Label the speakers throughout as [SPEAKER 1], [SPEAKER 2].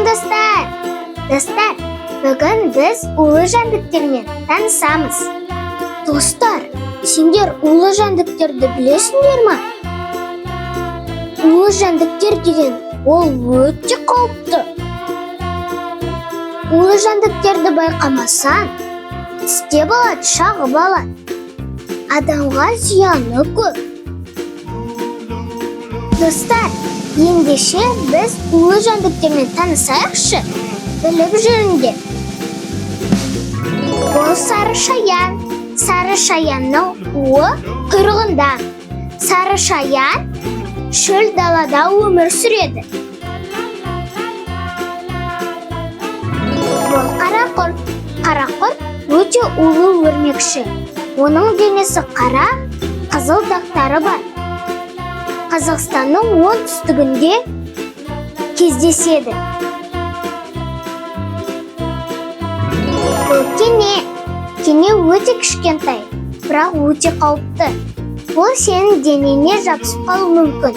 [SPEAKER 1] Достар, бүгін біз улы жәндіктермен танысамыз. Достар, сендер улы жәндіктерді білесіңдер ме? Улы жәндіктер деген ол өте қауіпті. Улы жәндіктерді байқамасаң, тісте болады, шағып алады. Адамға зияны көп. Достар, ендеше біз улы жәндіктермен танысайықшы, біліп жүріңдер. Ол сары шаян. Сары шаянның уы құйрығында. Сары шаян шөл далада өмір сүреді. Ол қарақұрт. Қарақұрт өте улы өрмекші. Оның денесі қара, қызыл дақтары бар. Қазақстанның оңтүстігінде кездеседі. Бұл кене. Кене өте кішкентай, бірақ өте қауіпті. Ол сенің денеңе жабысып қалуы мүмкін.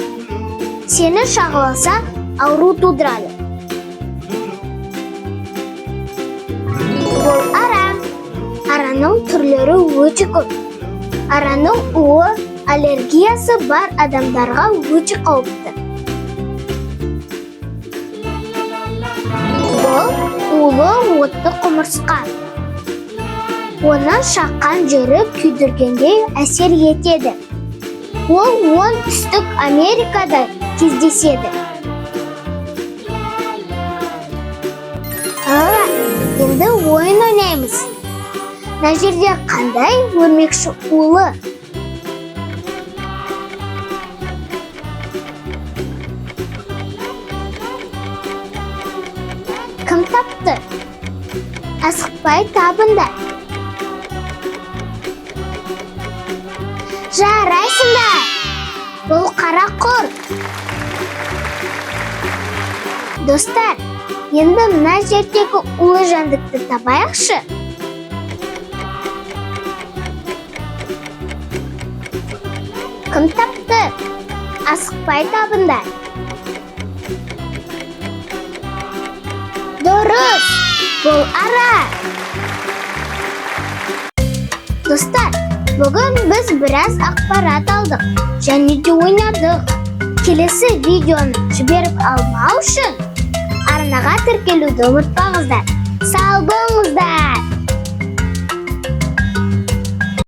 [SPEAKER 1] Сені шағып алса, ауру тудырады. Бұл ара. Араның түрлері өте көп. Араның уы аллергиясы бар адамдарға өте қауіпті. Бұл улы отты құмырсқа. Оның шаққан жері күйдіргенде әсер етеді. Ол оңтүстік Америкада кездеседі. Енді ойын ойнаймыз. Мына жерде қандай өрмекші улы? Кім тапты? Асықпай табыңдар. Жарайсыңдар. Бұл қарақұрт. Достар, енді мына жердегі улы жәндікті табайықшы. Кім тапты? Асықпай табыңдар. Дұрыс, бұл ара. Достар, бүгін біз біраз ақпарат алдық және де ойнадық. Келесі видеоны жіберіп алмау үшін арнаға тіркелуді ұмытпаңыздар. Сау болыңыздар!